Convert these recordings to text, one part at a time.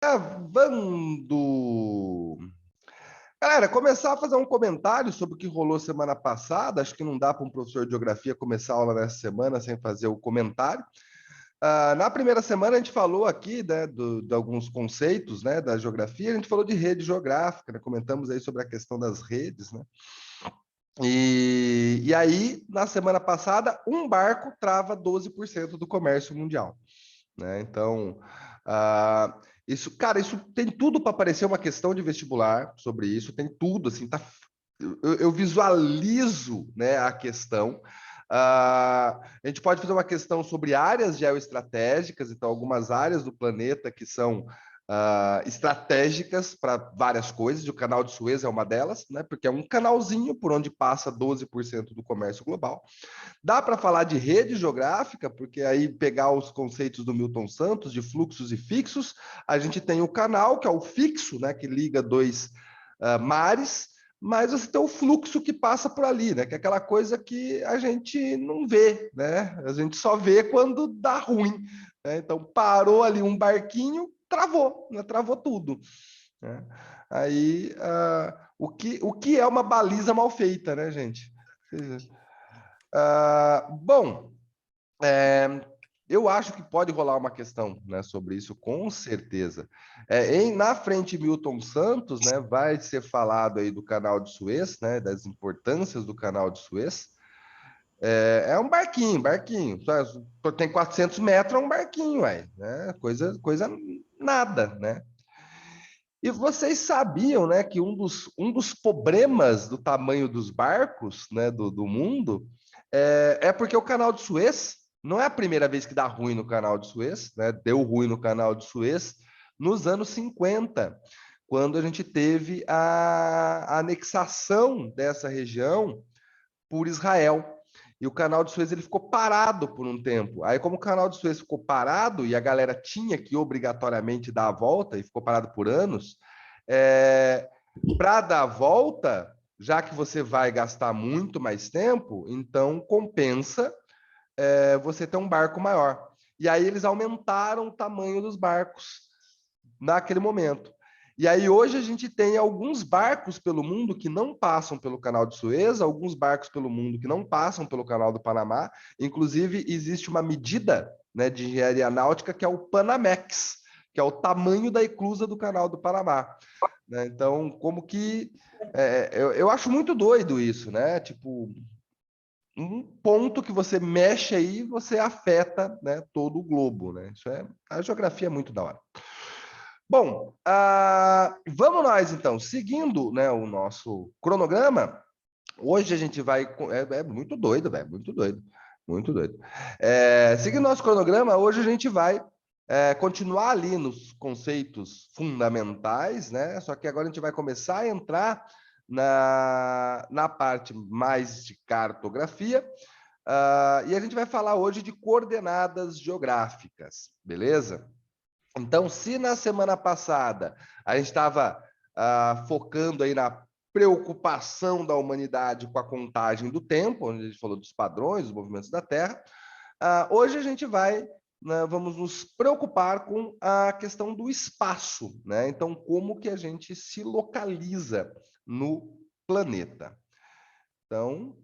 Gravando. Galera, começar a fazer um comentário sobre o que rolou semana passada. Acho que não dá para um professor de geografia começar a aula nessa semana sem fazer o comentário. Na primeira semana a gente falou aqui, né, de alguns conceitos, né, da geografia. A gente falou de rede geográfica, né, comentamos aí sobre a questão das redes, né? E aí, na semana passada, um barco trava 12% do comércio mundial, né? Então, isso, cara, isso tem tudo para parecer uma questão de vestibular sobre isso, tem tudo, assim, tá, eu visualizo, né, a questão. A gente pode fazer uma questão sobre áreas geoestratégicas, então, algumas áreas do planeta que são estratégicas para várias coisas, e o canal de Suez é uma delas, né, porque é um canalzinho por onde passa 12% do comércio global. Dá para falar de rede geográfica, porque aí pegar os conceitos do Milton Santos, de fluxos e fixos, a gente tem o canal, que é o fixo, né, que liga dois mares, mas você tem o fluxo que passa por ali, né, que é aquela coisa que a gente não vê, né, a gente só vê quando dá ruim, né? Então parou ali um barquinho, travou, né, travou tudo, né? Aí, o que é uma baliza mal feita, né, gente? Bom, eu acho que pode rolar uma questão, né, sobre isso, com certeza. Na frente Milton Santos, né, vai ser falado aí do canal de Suez, né, das importâncias do canal de Suez. É um barquinho, barquinho. Tem 400 metros, é um barquinho, aí, né? Coisa nada, né? E vocês sabiam, né, que um dos problemas do tamanho dos barcos, né, do mundo é porque o canal de Suez não é a primeira vez que dá ruim no canal de Suez, né? Deu ruim no canal de Suez nos anos 50, quando a gente teve a anexação dessa região por Israel. E o canal de Suez ele ficou parado por um tempo. Aí, como o canal de Suez ficou parado e a galera tinha que obrigatoriamente dar a volta, e ficou parado por anos, para dar a volta, já que você vai gastar muito mais tempo, então compensa você ter um barco maior. E aí eles aumentaram o tamanho dos barcos naquele momento. E aí hoje a gente tem alguns barcos pelo mundo que não passam pelo canal de Suez, alguns barcos pelo mundo que não passam pelo canal do Panamá. Inclusive existe uma medida, né, de engenharia náutica que é o Panamex, que é o tamanho da eclusa do canal do Panamá, né? Então, como que eu acho muito doido isso, né? Tipo, um ponto que você mexe aí, você afeta, né, todo o globo, né? Isso a geografia é muito da hora. Bom, vamos nós então, seguindo, né, o nosso cronograma. Hoje a gente vai. É muito doido, velho, muito doido, muito doido. Seguindo nosso cronograma, hoje a gente vai continuar ali nos conceitos fundamentais, né? Só que agora a gente vai começar a entrar na parte mais de cartografia. E a gente vai falar hoje de coordenadas geográficas, beleza? Então, se na semana passada a gente estava focando aí na preocupação da humanidade com a contagem do tempo, onde a gente falou dos padrões, dos movimentos da Terra, hoje a gente vamos nos preocupar com a questão do espaço, né? Então, como que a gente se localiza no planeta? Então,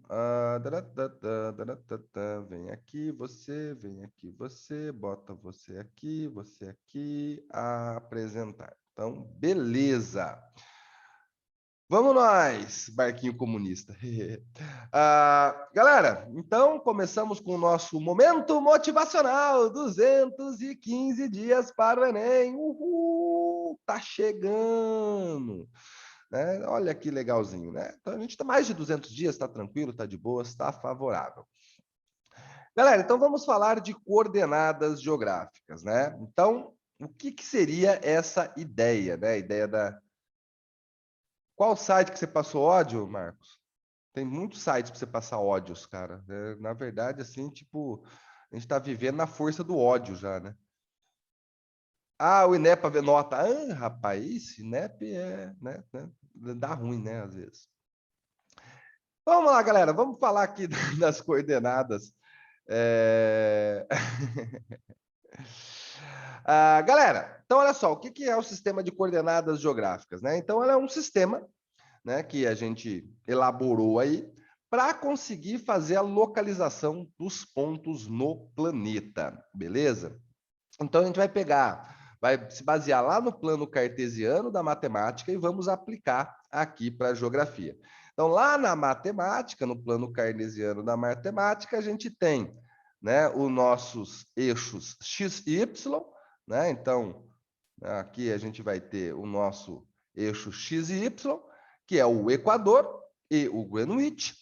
vem aqui, você, bota você aqui, apresentar. Então, beleza. Vamos nós, barquinho comunista. Galera, então começamos com o nosso momento motivacional, 215 dias para o Enem. Uhul, tá chegando. Né? Olha que legalzinho, né? Então a gente está mais de 200 dias, está tranquilo, está de boa, está favorável. Galera, então vamos falar de coordenadas geográficas, né? Então, o que seria essa ideia, né? A ideia da... Qual site que você passou ódio, Marcos? Tem muitos sites para você passar ódios, cara. Na verdade, assim, tipo, a gente está vivendo na força do ódio já, né? O INEP para ver nota. Rapaz, esse INEP né, dá ruim, né, às vezes. Vamos lá, galera, vamos falar aqui das coordenadas. Galera, então olha só, o que é o sistema de coordenadas geográficas, né? Então, ela é um sistema, né, que a gente elaborou aí para conseguir fazer a localização dos pontos no planeta, beleza? Então, a gente vai se basear lá no plano cartesiano da matemática e vamos aplicar aqui para a geografia. Então, lá na matemática, no plano cartesiano da matemática, a gente tem, né, os nossos eixos x e y, né? Então, aqui a gente vai ter o nosso eixo x e y, que é o Equador e o Greenwich.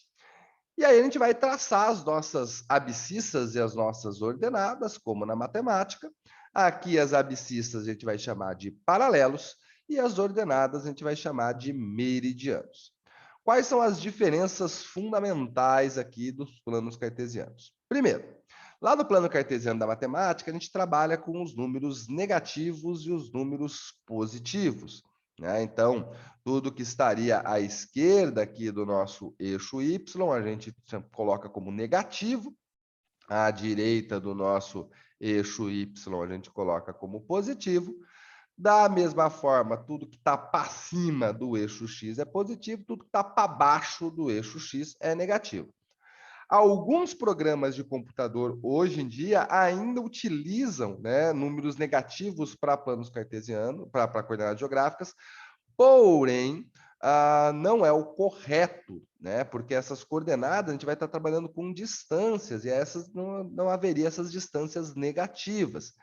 E aí a gente vai traçar as nossas abscissas e as nossas ordenadas, como na matemática. Aqui as abscissas a gente vai chamar de paralelos e as ordenadas a gente vai chamar de meridianos. Quais são as diferenças fundamentais aqui dos planos cartesianos? Primeiro, lá no plano cartesiano da matemática, a gente trabalha com os números negativos e os números positivos, né? Então, tudo que estaria à esquerda aqui do nosso eixo Y, a gente coloca como negativo. À direita do nosso eixo Y, a gente coloca como positivo. Da mesma forma, tudo que está para cima do eixo X é positivo, tudo que está para baixo do eixo X é negativo. Alguns programas de computador hoje em dia ainda utilizam, né, números negativos para planos cartesianos, para coordenadas geográficas, porém, não é o correto, né? Porque essas coordenadas a gente vai estar trabalhando com distâncias e essas não haveria essas distâncias negativas.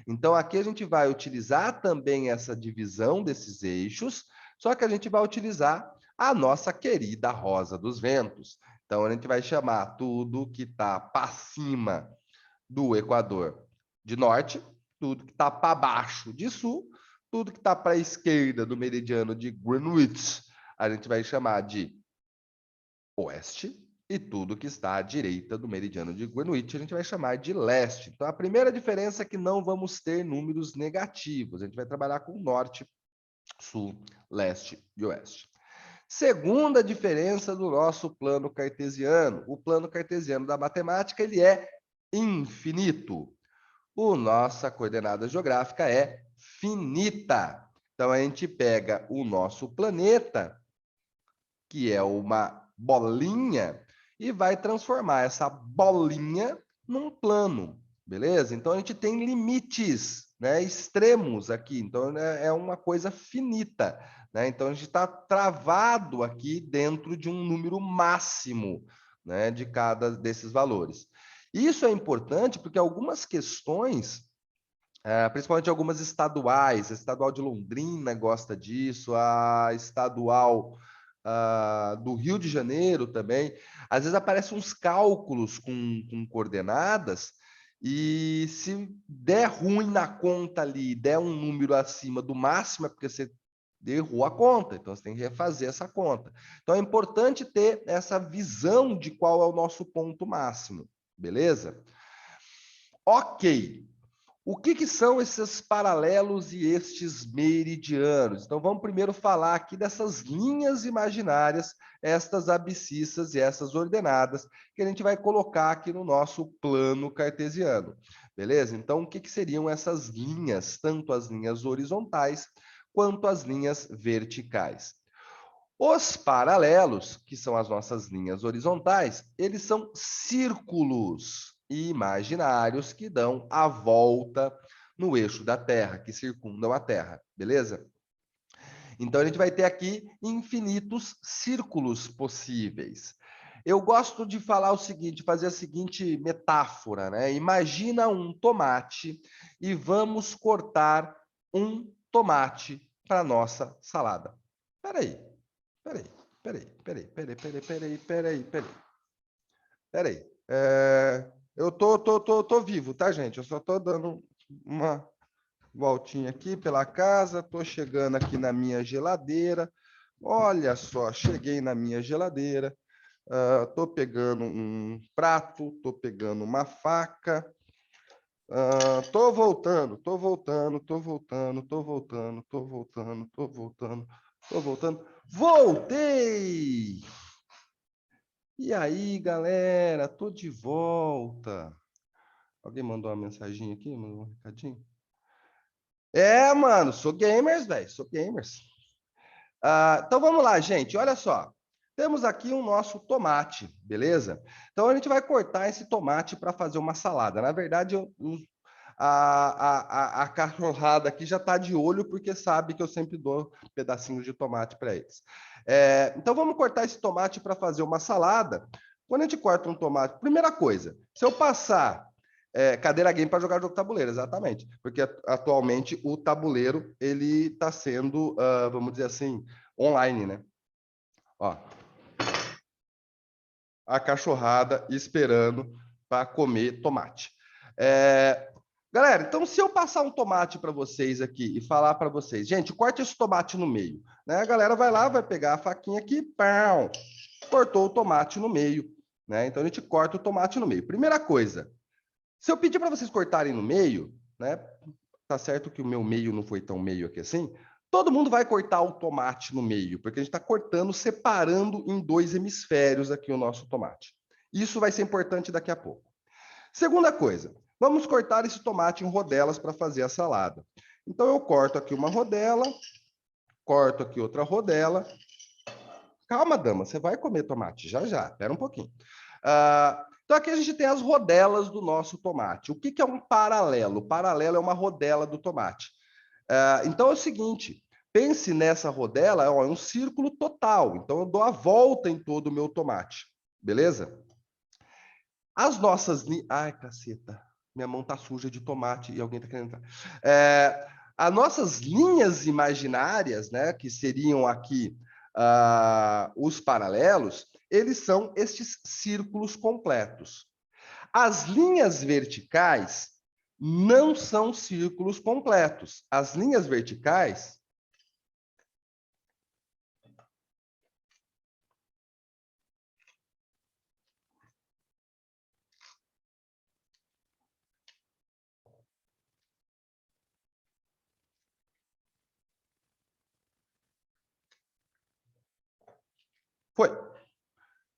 Então, aqui a gente vai utilizar também essa divisão desses eixos, só que a gente vai utilizar a nossa querida rosa dos ventos. Então, a gente vai chamar tudo que está para cima do Equador de norte, tudo que está para baixo de sul, tudo que está para a esquerda do meridiano de Greenwich, a gente vai chamar de oeste, e tudo que está à direita do meridiano de Greenwich, a gente vai chamar de leste. Então, a primeira diferença é que não vamos ter números negativos, a gente vai trabalhar com norte, sul, leste e oeste. Segunda diferença do nosso plano cartesiano. O plano cartesiano da matemática, ele é infinito. O nossa coordenada geográfica é finita. Então, a gente pega o nosso planeta, que é uma bolinha, e vai transformar essa bolinha num plano, beleza? Então, a gente tem limites, né, extremos aqui. Então, é uma coisa finita, né? Então, a gente está travado aqui dentro de um número máximo, né, de cada desses valores. Isso é importante porque algumas questões, principalmente algumas estaduais, a estadual de Londrina gosta disso, a estadual do Rio de Janeiro também, às vezes aparecem uns cálculos com coordenadas, e se der ruim na conta ali, der um número acima do máximo, é porque você errou a conta, então você tem que refazer essa conta. Então é importante ter essa visão de qual é o nosso ponto máximo, beleza? Ok. O que são esses paralelos e estes meridianos? Então, vamos primeiro falar aqui dessas linhas imaginárias, estas abscissas e essas ordenadas, que a gente vai colocar aqui no nosso plano cartesiano. Beleza? Então, o que seriam essas linhas, tanto as linhas horizontais quanto as linhas verticais? Os paralelos, que são as nossas linhas horizontais, eles são círculos imaginários que dão a volta no eixo da Terra, que circundam a Terra, beleza? Então, a gente vai ter aqui infinitos círculos possíveis. Eu gosto de falar o seguinte, fazer a seguinte metáfora, né? Imagina um tomate e vamos cortar um tomate para nossa salada. Peraí, Peraí, peraí. Eu tô vivo, tá, gente? Eu só tô dando uma voltinha aqui pela casa, tô chegando aqui na minha geladeira. Olha só, cheguei na minha geladeira, tô pegando um prato, tô pegando uma faca, tô voltando, tô voltando, tô voltando, tô voltando, tô voltando, tô voltando, tô voltando. Voltei! E aí, galera, tô de volta. Alguém mandou uma mensagem aqui, mandou um recadinho? É, mano, sou gamers, velho, sou gamers. Então vamos lá, gente. Olha só. Temos aqui o nosso tomate, beleza? Então a gente vai cortar esse tomate para fazer uma salada. Na verdade, a cachorrada aqui já está de olho porque sabe que eu sempre dou pedacinhos de tomate para eles. Então vamos cortar esse tomate para fazer uma salada. Quando a gente corta um tomate, primeira coisa, se eu passar cadeira game para jogar jogo tabuleiro, exatamente. Porque atualmente o tabuleiro ele está sendo, vamos dizer assim, online, né? Ó, a cachorrada esperando para comer tomate. Galera, então se eu passar um tomate para vocês aqui e falar para vocês, gente, corte esse tomate no meio, né? A galera vai lá, vai pegar a faquinha aqui, pão, cortou o tomate no meio, né? Então a gente corta o tomate no meio. Primeira coisa, se eu pedir para vocês cortarem no meio, né? Tá certo que o meu meio não foi tão meio aqui assim. Todo mundo vai cortar o tomate no meio, porque a gente está cortando, separando em dois hemisférios aqui o nosso tomate. Isso vai ser importante daqui a pouco. Segunda coisa, vamos cortar esse tomate em rodelas para fazer a salada. Então eu corto aqui uma rodela, corto aqui outra rodela. Calma, dama, você vai comer tomate já já, espera um pouquinho. Então aqui a gente tem as rodelas do nosso tomate. O que é um paralelo? O paralelo é uma rodela do tomate. Então é o seguinte, pense nessa rodela, ó, é um círculo total. Então eu dou a volta em todo o meu tomate, beleza? As nossas... Ai, caceta, minha mão tá suja de tomate e alguém tá querendo entrar. As nossas linhas imaginárias, né, que seriam aqui os paralelos, eles são estes círculos completos. As linhas verticais não são círculos completos. As linhas verticais... Foi.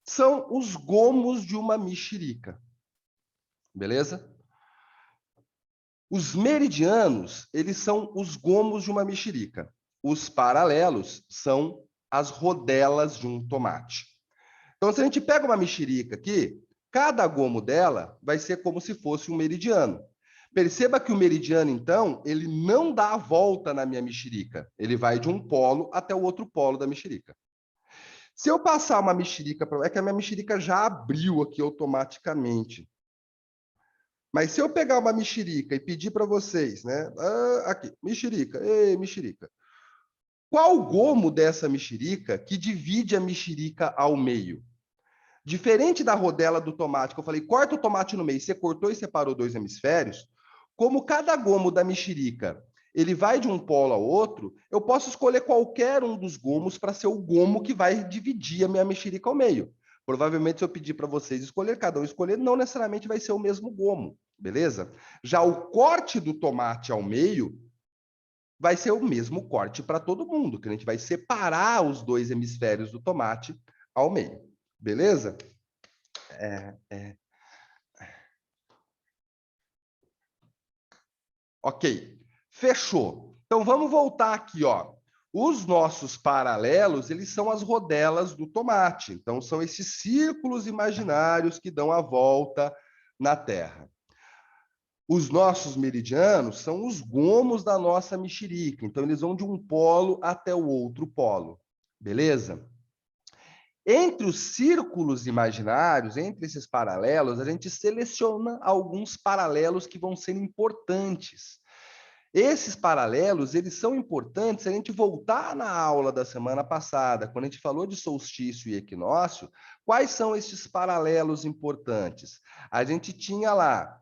São os gomos de uma mexerica. Beleza? Os meridianos, eles são os gomos de uma mexerica. Os paralelos são as rodelas de um tomate. Então, se a gente pega uma mexerica aqui, cada gomo dela vai ser como se fosse um meridiano. Perceba que o meridiano, então, ele não dá a volta na minha mexerica. Ele vai de um polo até o outro polo da mexerica. Se eu passar uma mexerica para... É que a minha mexerica já abriu aqui automaticamente. Mas se eu pegar uma mexerica e pedir para vocês, né? Aqui, mexerica, ei, mexerica. Qual o gomo dessa mexerica que divide a mexerica ao meio? Diferente da rodela do tomate, que eu falei, corta o tomate no meio, você cortou e separou dois hemisférios, como cada gomo da mexerica ele vai de um polo ao outro, eu posso escolher qualquer um dos gomos para ser o gomo que vai dividir a minha mexerica ao meio. Provavelmente, se eu pedir para vocês escolher, cada um escolher, não necessariamente vai ser o mesmo gomo, beleza? Já o corte do tomate ao meio vai ser o mesmo corte para todo mundo, que a gente vai separar os dois hemisférios do tomate ao meio, beleza? Ok, fechou. Então vamos voltar aqui, ó. Os nossos paralelos, eles são as rodelas do tomate. Então são esses círculos imaginários que dão a volta na Terra. Os nossos meridianos são os gomos da nossa mexerica. Então eles vão de um polo até o outro polo. Beleza? Entre os círculos imaginários, entre esses paralelos, a gente seleciona alguns paralelos que vão ser importantes. Esses paralelos, eles são importantes se a gente voltar na aula da semana passada, quando a gente falou de solstício e equinócio, quais são esses paralelos importantes? A gente tinha lá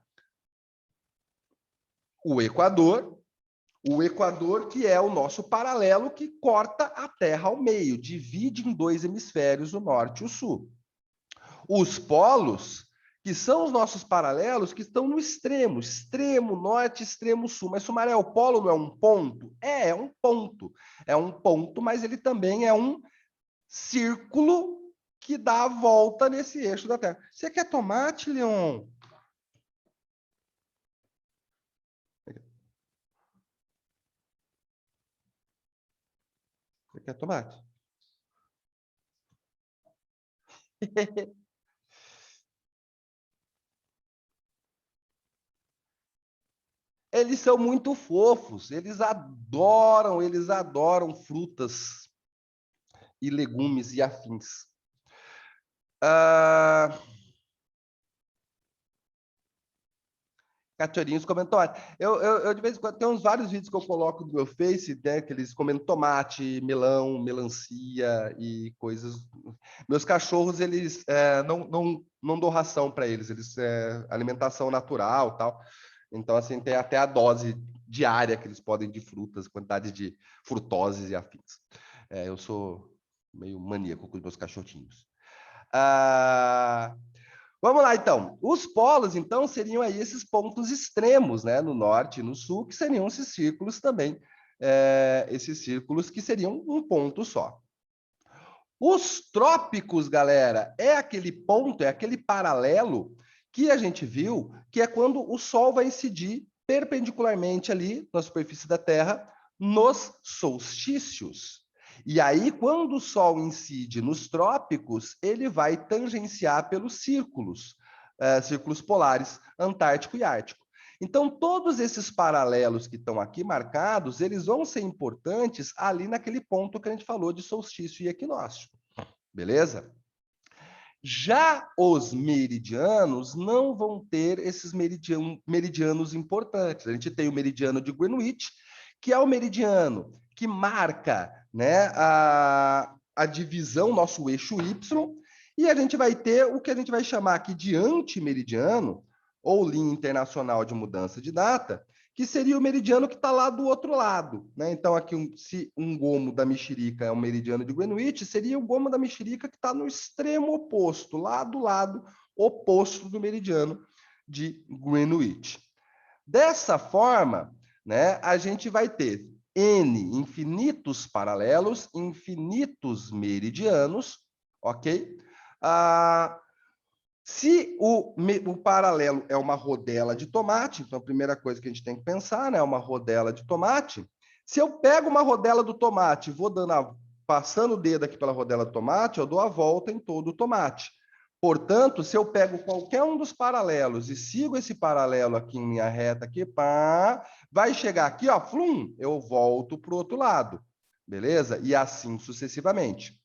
o Equador que é o nosso paralelo que corta a Terra ao meio, divide em dois hemisférios, o norte e o sul. Os polos, que são os nossos paralelos, que estão no extremo, extremo norte, extremo sul. Mas, Sumaré, o polo não é um ponto? É um ponto. É um ponto, mas ele também é um círculo que dá a volta nesse eixo da Terra. Você quer tomate, Leon? Você quer tomate? Eles são muito fofos, eles adoram frutas e legumes e afins. Cachorrinhos comendo tomate. De vez em quando, tem uns vários vídeos que eu coloco no meu Face, né, que eles comendo tomate, melão, melancia e coisas. Meus cachorros, eles não dou ração para eles, alimentação natural, tal. Então, assim, tem até a dose diária que eles podem de frutas, quantidade de frutoses e afins. Eu sou meio maníaco com os meus cachorrinhos. Vamos lá, então. Os polos, então, seriam aí esses pontos extremos, né? No norte e no sul, que seriam esses círculos também. Esses círculos que seriam um ponto só. Os trópicos, galera, é aquele ponto, é aquele paralelo que a gente viu, que é quando o Sol vai incidir perpendicularmente ali na superfície da Terra, nos solstícios. E aí, quando o Sol incide nos trópicos, ele vai tangenciar pelos círculos polares, Antártico e Ártico. Então, todos esses paralelos que estão aqui marcados, eles vão ser importantes ali naquele ponto que a gente falou de solstício e equinócio. Beleza? Já os meridianos não vão ter esses meridianos importantes. A gente tem o meridiano de Greenwich, que é o meridiano que marca, né, a divisão, nosso eixo Y, e a gente vai ter o que a gente vai chamar aqui de antimeridiano, ou linha internacional de mudança de data, que seria o meridiano que está lá do outro lado, né? Então, aqui, se um gomo da mexerica é o meridiano de Greenwich, seria o gomo da mexerica que está no extremo oposto, lá do lado oposto do meridiano de Greenwich. Dessa forma, né, a gente vai ter N infinitos paralelos, infinitos meridianos, ok? Se o paralelo é uma rodela de tomate, então a primeira coisa que a gente tem que pensar, né, é uma rodela de tomate. Se eu pego uma rodela do tomate e vou passando o dedo aqui pela rodela do tomate, eu dou a volta em todo o tomate. Portanto, se eu pego qualquer um dos paralelos e sigo esse paralelo aqui em linha reta, aqui, pá, vai chegar aqui, ó, flum, eu volto para o outro lado, beleza? E assim sucessivamente.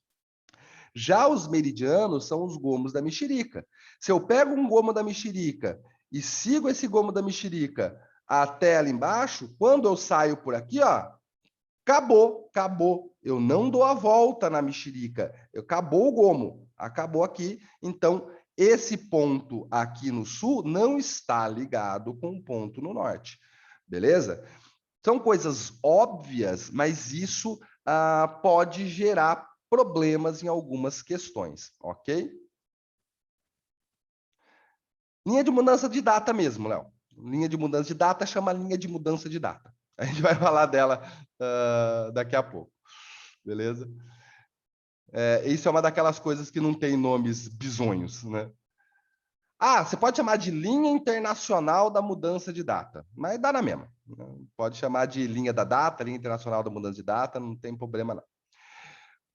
Já os meridianos são os gomos da mexerica. Se eu pego um gomo da mexerica e sigo esse gomo da mexerica até ali embaixo, quando eu saio por aqui, ó, acabou, acabou. Eu não dou a volta na mexerica. Acabou o gomo, acabou aqui. Então, esse ponto aqui no sul não está ligado com o ponto no norte. Beleza? São coisas óbvias, mas isso pode gerar problemas em algumas questões, ok? Linha de mudança de data mesmo, Léo. Linha de mudança de data chama linha de mudança de data. A gente vai falar dela daqui a pouco, beleza? Isso é uma daquelas coisas que não tem nomes bizonhos, né? Você pode chamar de linha internacional da mudança de data, mas dá na mesma. Pode chamar de linha da data, linha internacional da mudança de data, não tem problema não.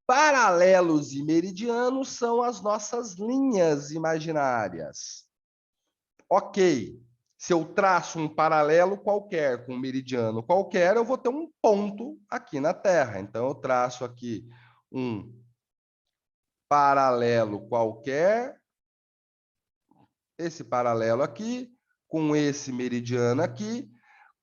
Paralelos e meridianos são as nossas linhas imaginárias. Ok, se eu traço um paralelo qualquer com um meridiano qualquer, eu vou ter um ponto aqui na Terra. Então, eu traço aqui um paralelo qualquer, esse paralelo aqui, com esse meridiano aqui,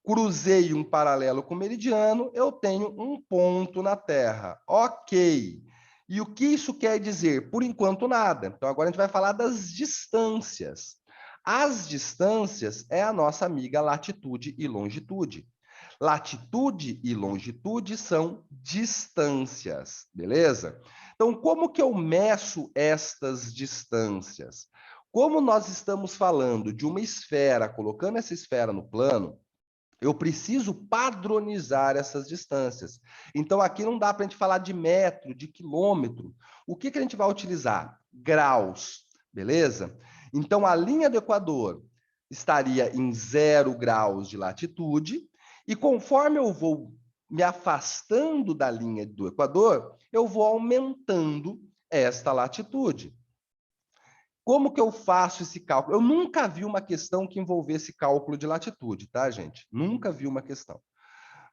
cruzei um paralelo com o meridiano, eu tenho um ponto na Terra. Ok. E o que isso quer dizer? Por enquanto, nada. Então, agora a gente vai falar das distâncias. As distâncias é a nossa amiga latitude e longitude. Latitude e longitude são distâncias, beleza? Então, como que eu meço estas distâncias? Como nós estamos falando de uma esfera, colocando essa esfera no plano, eu preciso padronizar essas distâncias. Então, aqui não dá para a gente falar de metro, de quilômetro. O que a gente vai utilizar? Graus, beleza? Então, a linha do Equador estaria em 0 graus de latitude, e conforme eu vou me afastando da linha do Equador, eu vou aumentando esta latitude. Como que eu faço esse cálculo? Eu nunca vi uma questão que envolvesse cálculo de latitude, tá, gente? Nunca vi uma questão.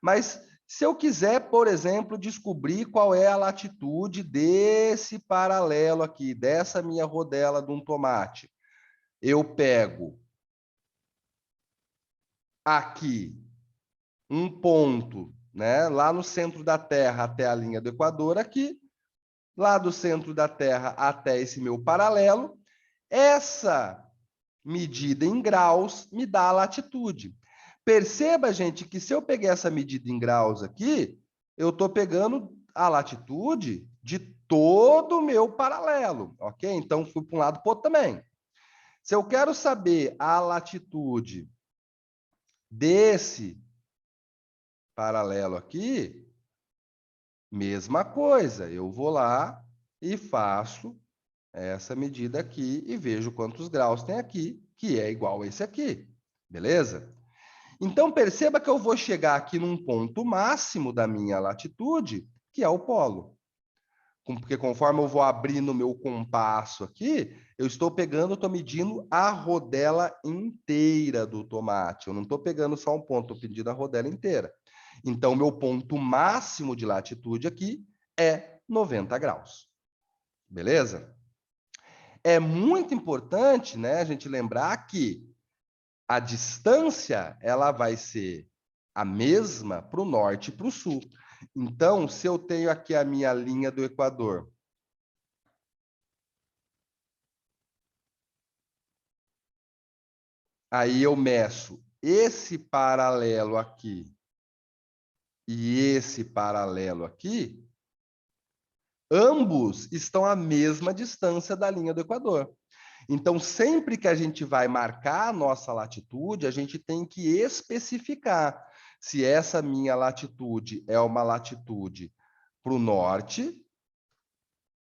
Mas se eu quiser, por exemplo, descobrir qual é a latitude desse paralelo aqui, dessa minha rodela de um tomate, eu pego aqui um ponto, né, lá no centro da Terra até a linha do Equador aqui, lá do centro da Terra até esse meu paralelo, essa medida em graus me dá a latitude. Perceba, gente, que se eu peguei essa medida em graus aqui, eu estou pegando a latitude de todo o meu paralelo, ok? Então, fui para um lado para o outro também. Se eu quero saber a latitude desse paralelo aqui, mesma coisa. Eu vou lá e faço essa medida aqui e vejo quantos graus tem aqui, que é igual a esse aqui. Beleza? Então, perceba que eu vou chegar aqui num ponto máximo da minha latitude, que é o polo. Porque conforme eu vou abrindo o meu compasso aqui, eu estou pegando, estou medindo a rodela inteira do tomate. Eu não estou pegando só um ponto, estou medindo a rodela inteira. Então, meu ponto máximo de latitude aqui é 90 graus. Beleza? É muito importante, né, a gente lembrar que a distância ela vai ser a mesma para o norte e para o sul. Então, se eu tenho aqui a minha linha do Equador, aí eu meço esse paralelo aqui e esse paralelo aqui, ambos estão à mesma distância da linha do Equador. Então, sempre que a gente vai marcar a nossa latitude, a gente tem que especificar se essa minha latitude é uma latitude para o norte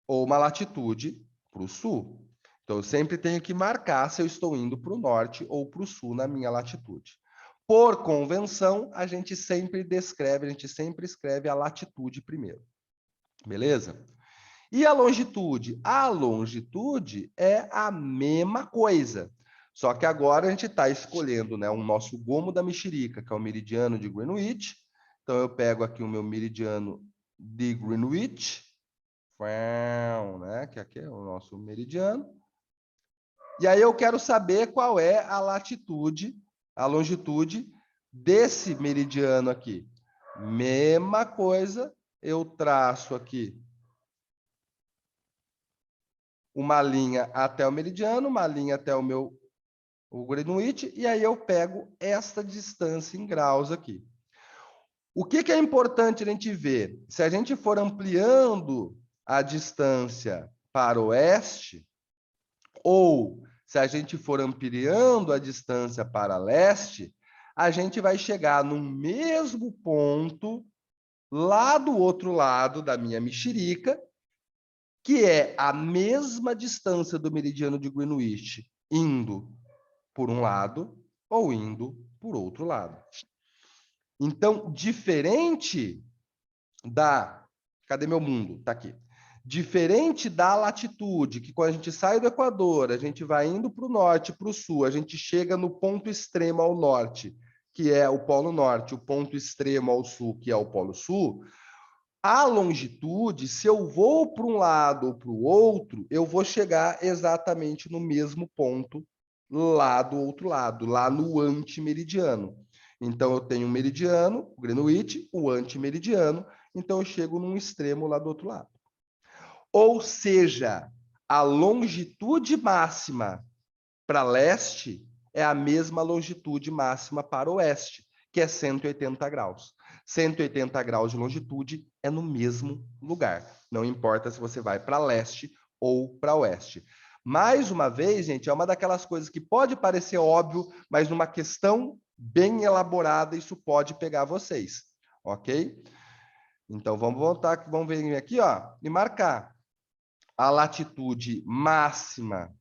ou uma latitude para o sul. Então, eu sempre tenho que marcar se eu estou indo para o norte ou para o sul na minha latitude. Por convenção, a gente sempre escreve a latitude primeiro. Beleza? E a longitude? A longitude é a mesma coisa. Só que agora a gente está escolhendo, né, o nosso gomo da mexerica, que é o meridiano de Greenwich. Então, eu pego aqui o meu meridiano de Greenwich, né, que aqui é o nosso meridiano. E aí eu quero saber qual é a latitude, a longitude desse meridiano aqui. Mesma coisa, eu traço aqui uma linha até o meridiano, uma linha até o Greenwich, e aí eu pego esta distância em graus aqui. O que é importante a gente ver? Se a gente for ampliando a distância para o oeste, ou se a gente for ampliando a distância para leste, a gente vai chegar no mesmo ponto lá do outro lado da minha mexerica, que é a mesma distância do meridiano de Greenwich, indo por um lado ou indo por outro lado. Então, diferente da... Cadê meu mundo? Está aqui. Diferente da latitude, que quando a gente sai do Equador, a gente vai indo para o norte, para o sul, a gente chega no ponto extremo ao norte, que é o Polo Norte, o ponto extremo ao sul, que é o Polo Sul. A longitude, se eu vou para um lado ou para o outro, eu vou chegar exatamente no mesmo ponto lá do outro lado, lá no antimeridiano. Então, eu tenho um meridiano, o Greenwich, o antimeridiano, então eu chego num extremo lá do outro lado. Ou seja, a longitude máxima para leste é a mesma longitude máxima para oeste, que é 180 graus. 180 graus de longitude é no mesmo lugar. Não importa se você vai para leste ou para oeste. Mais uma vez, gente, é uma daquelas coisas que pode parecer óbvio, mas numa questão bem elaborada, isso pode pegar vocês, ok? Então, vamos voltar, vamos vir aqui, ó, e marcar a latitude máxima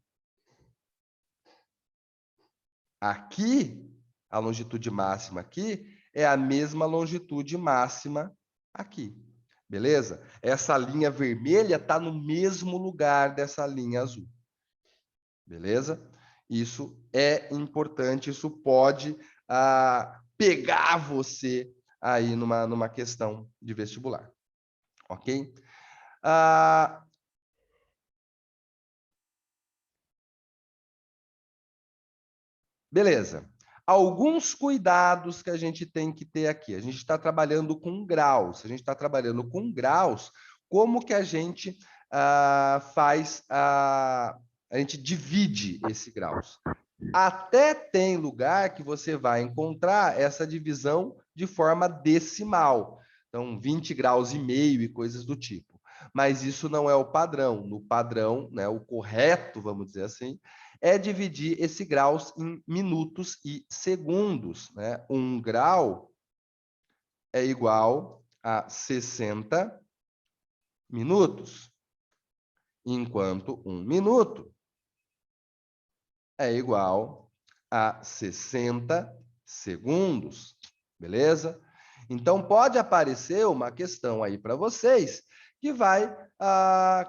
aqui, a longitude máxima aqui, é a mesma longitude máxima aqui. Beleza? Essa linha vermelha está no mesmo lugar dessa linha azul. Beleza? Isso é importante, isso pode pegar você aí numa questão de vestibular. Ok? Beleza. Alguns cuidados que a gente tem que ter aqui. A gente está trabalhando com graus. A gente está trabalhando com graus, como que a gente faz a gente divide esse graus. Até tem lugar que você vai encontrar essa divisão de forma decimal. Então, 20 graus e meio e coisas do tipo. Mas isso não é o padrão. No padrão, né, o correto, vamos dizer assim, é dividir esse graus em minutos e segundos. Né? 1 grau é igual a 60 minutos, enquanto 1 minuto é igual a 60 segundos, beleza? Então, pode aparecer uma questão aí para vocês que vai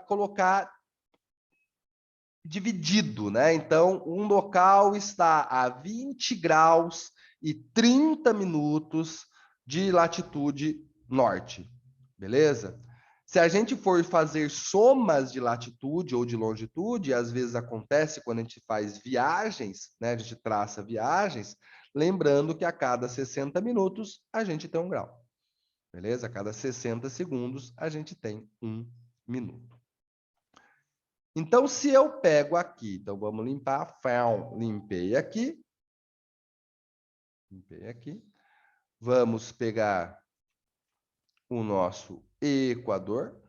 colocar dividido, né? Então, um local está a 20 graus e 30 minutos de latitude norte, beleza? Se a gente for fazer somas de latitude ou de longitude, às vezes acontece quando a gente faz viagens, né? A gente traça viagens, lembrando que a cada 60 minutos a gente tem 1 grau, beleza? A cada 60 segundos a gente tem 1 minuto. Então, se eu pego aqui, então vamos limpar, limpei aqui. Limpei aqui. Vamos pegar o nosso equador.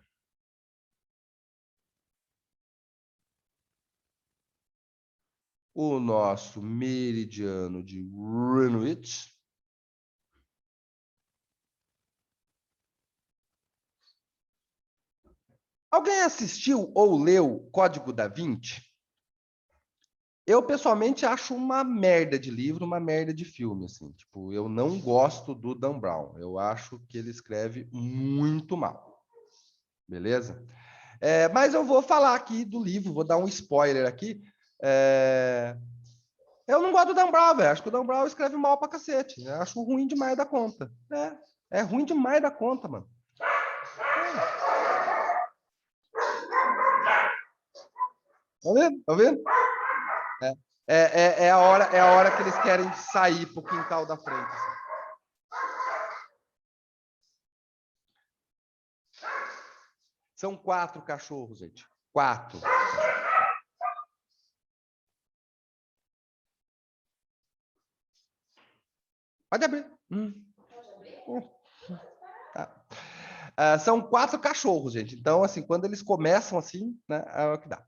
O nosso meridiano de Greenwich. Alguém assistiu ou leu Código da Vinci? Eu, pessoalmente, acho uma merda de livro, uma merda de filme, assim. Tipo, eu não gosto do Dan Brown. Eu acho que ele escreve muito mal. Beleza? Mas eu vou falar aqui do livro, vou dar um spoiler aqui. Eu não gosto do Dan Brown, velho. Acho que o Dan Brown escreve mal pra cacete. Eu acho ruim demais da conta. É ruim demais da conta, mano. Tá vendo? Tá vendo? É a hora que eles querem sair pro quintal da frente. Assim. São 4 cachorros, gente. 4. Pode abrir. Tá. São 4 cachorros, gente. Então, assim, quando eles começam assim, né, é o que dá.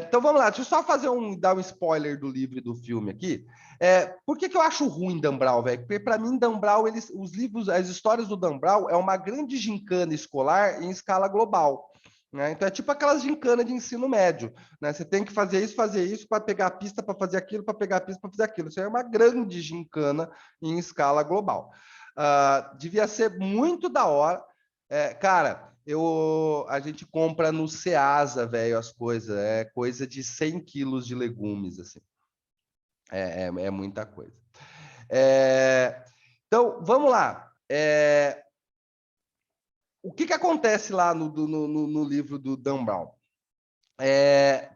Então vamos lá, deixa eu só dar um spoiler do livro e do filme aqui. Por que eu acho ruim Dan Brown, velho? Porque para mim, Dan Brown, os livros, as histórias do Dan Brown é uma grande gincana escolar em escala global. Né? Então é tipo aquelas gincanas de ensino médio. Né? Você tem que fazer isso para pegar a pista, para fazer aquilo, para pegar a pista, para fazer aquilo. Isso é uma grande gincana em escala global. Devia ser muito da hora. Cara, a gente compra no Ceasa, velho, as coisas. É coisa de 100 quilos de legumes, assim. É muita coisa. Então, vamos lá. O que acontece lá no livro do Dan Brown?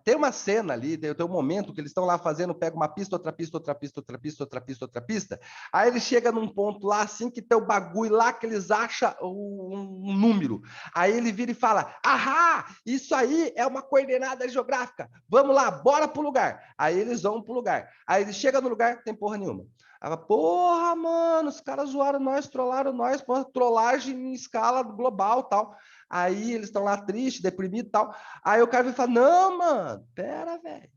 Tem uma cena ali, tem um momento que eles estão lá fazendo, pega uma pista, outra pista, outra pista, outra pista, outra pista, outra pista. Aí eles chegam num ponto lá, assim, que tem o bagulho lá que eles acham um número. Aí ele vira e fala: ahá, isso aí é uma coordenada geográfica. Vamos lá, bora pro lugar. Aí eles vão pro lugar. Aí eles chegam no lugar, não tem porra nenhuma. Aí, porra, mano, os caras zoaram nós, trollaram nós, porra, trollagem em escala global tal. Aí eles estão lá tristes, deprimidos e tal. Aí o cara vai falar: não, mano, pera, velho,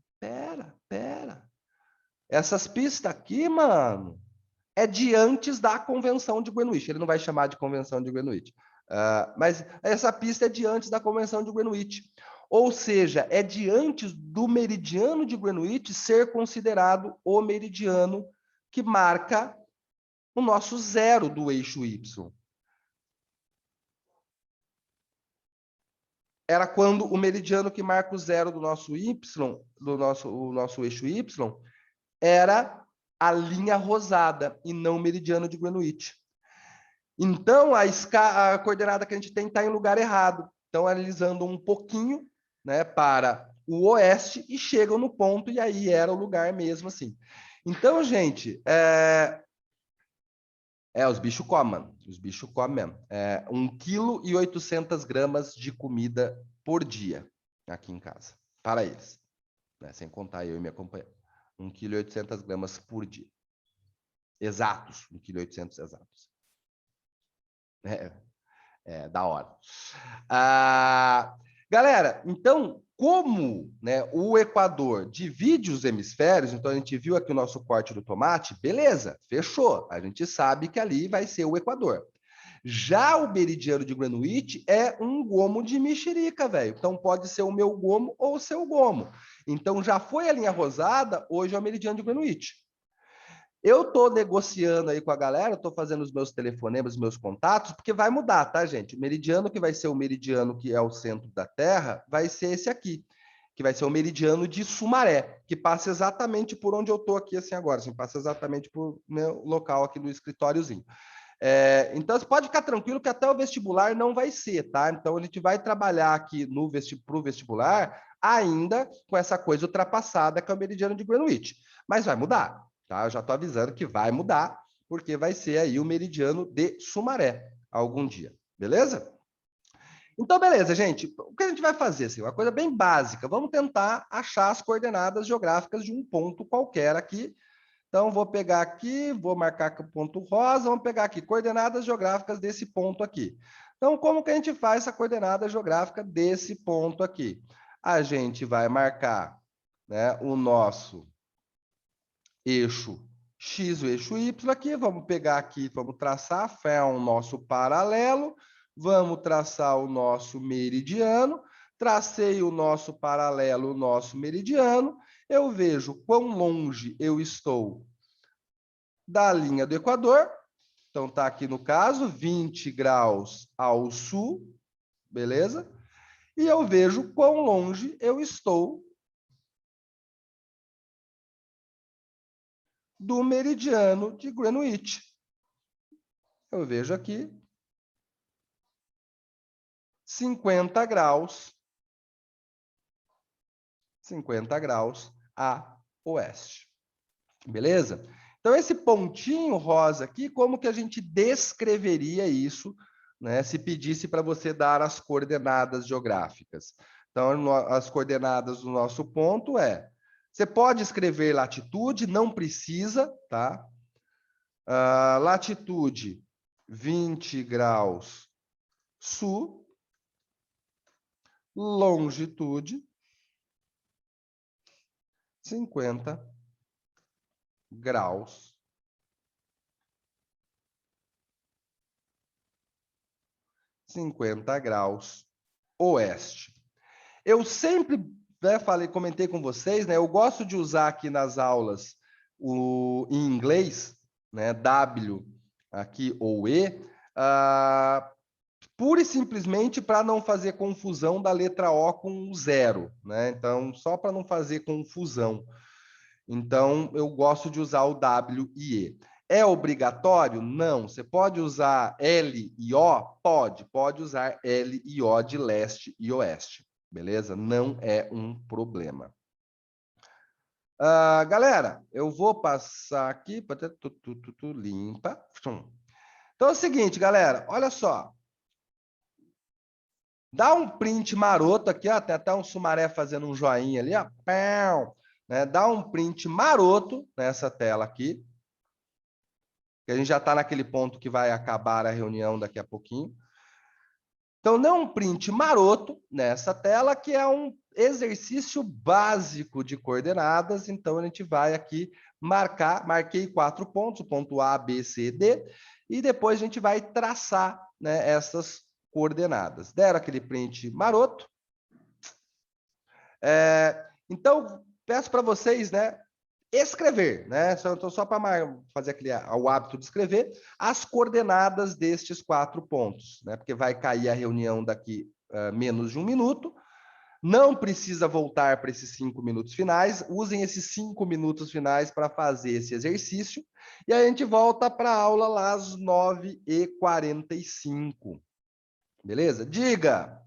pera. Essas pistas aqui, mano, é de antes da Convenção de Greenwich. Ele não vai chamar de Convenção de Greenwich. Mas essa pista é de antes da Convenção de Greenwich. Ou seja, é de antes do meridiano de Greenwich ser considerado o meridiano que marca o nosso zero do eixo Y. Era quando o meridiano que marca o zero do nosso Y, o nosso eixo Y, era a linha rosada e não o meridiano de Greenwich. Então, a coordenada que a gente tem está em lugar errado. Então, eles andam um pouquinho, né, para o oeste e chegam no ponto, e aí era o lugar mesmo assim. Então, gente, os bichos comem. Os bichos comem. 1,8 kg de comida por dia aqui em casa, para eles. Né, sem contar eu e minha companheira. 1,8 kg por dia. Exatos, 1,8 kg exatos. Da hora. Galera, então, como, né, o Equador divide os hemisférios, então a gente viu aqui o nosso corte do tomate, beleza, fechou. A gente sabe que ali vai ser o Equador. Já o meridiano de Greenwich é um gomo de mexerica, velho. Então pode ser o meu gomo ou o seu gomo. Então já foi a linha rosada, hoje é o meridiano de Greenwich. Eu estou negociando aí com a galera, estou fazendo os meus telefonemas, os meus contatos, porque vai mudar, tá, gente? O meridiano que vai ser o meridiano que é o centro da Terra vai ser esse aqui, que vai ser o meridiano de Sumaré, que passa exatamente por onde eu estou aqui, assim, agora, assim, passa exatamente por meu local aqui no escritóriozinho. Então, você pode ficar tranquilo que até o vestibular não vai ser, tá? Então, a gente vai trabalhar aqui para o vestibular ainda com essa coisa ultrapassada que é o meridiano de Greenwich. Mas vai mudar. Tá? Eu já estou avisando que vai mudar, porque vai ser aí o meridiano de Sumaré algum dia. Beleza? Então, beleza, gente. O que a gente vai fazer? Assim, uma coisa bem básica. Vamos tentar achar as coordenadas geográficas de um ponto qualquer aqui. Então, vou pegar aqui, vou marcar com o ponto rosa, vamos pegar aqui, coordenadas geográficas desse ponto aqui. Então, como que a gente faz essa coordenada geográfica desse ponto aqui? A gente vai marcar, né, o nosso eixo X, o eixo Y aqui, vamos pegar aqui, vamos traçar, o nosso paralelo, vamos traçar o nosso meridiano, tracei o nosso paralelo, o nosso meridiano, eu vejo quão longe eu estou da linha do Equador, então tá aqui no caso, 20 graus ao sul, beleza? E eu vejo quão longe eu estou do meridiano de Greenwich. Eu vejo aqui 50 graus a oeste. Beleza? Então, esse pontinho rosa aqui, como que a gente descreveria isso, né, se pedisse para você dar as coordenadas geográficas? Então, as coordenadas do nosso ponto você pode escrever latitude, não precisa, tá? Latitude 20 graus sul, longitude 50 graus oeste. Eu sempre, né, comentei com vocês, né, eu gosto de usar aqui nas aulas em inglês, né, W aqui ou E, pura e simplesmente para não fazer confusão da letra O com zero, né? Então, só para não fazer confusão. Então, eu gosto de usar o W e E. É obrigatório? Não. Você pode usar L e O? Pode usar L e O de leste e oeste. Beleza? Não é um problema. Galera, eu vou passar aqui para limpa. Então é o seguinte, galera, olha só. Dá um print maroto aqui, ó, tem até um Sumaré fazendo um joinha ali, ó. Né? Dá um print maroto nessa tela aqui. Que a gente já está naquele ponto que vai acabar a reunião daqui a pouquinho. Então, dá um print maroto nessa tela, que é um exercício básico de coordenadas. Então, a gente vai aqui marquei 4 pontos, o ponto A, B, C, D, e depois a gente vai traçar, né, essas coordenadas. Deram aquele print maroto. Então, peço para vocês, né, escrever, né? Então, só para fazer o hábito de escrever as coordenadas destes 4 pontos, né? Porque vai cair a reunião daqui menos de 1 minuto. Não precisa voltar para esses 5 minutos finais. Usem esses 5 minutos finais para fazer esse exercício. E aí a gente volta para a aula lá às 9h45. Beleza? Diga!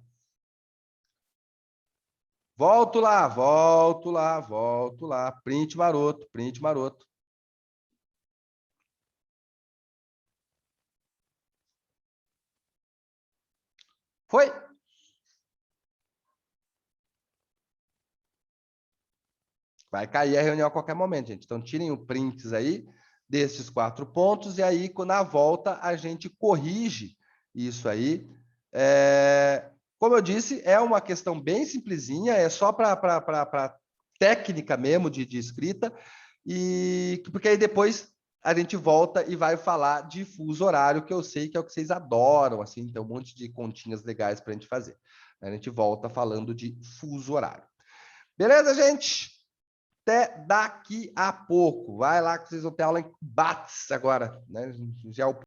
Volto lá, volto lá, volto lá. Print maroto, print maroto. Foi? Vai cair a reunião a qualquer momento, gente. Então, tirem o prints aí desses 4 pontos e aí, na volta, a gente corrige isso aí. Como eu disse, é uma questão bem simplesinha, é só para técnica mesmo de escrita, e porque aí depois a gente volta e vai falar de fuso horário, que eu sei que é o que vocês adoram, assim, tem um monte de continhas legais para a gente fazer. A gente volta falando de fuso horário. Beleza, gente? Até daqui a pouco. Vai lá que vocês vão ter aula em Bates agora, né? Já é o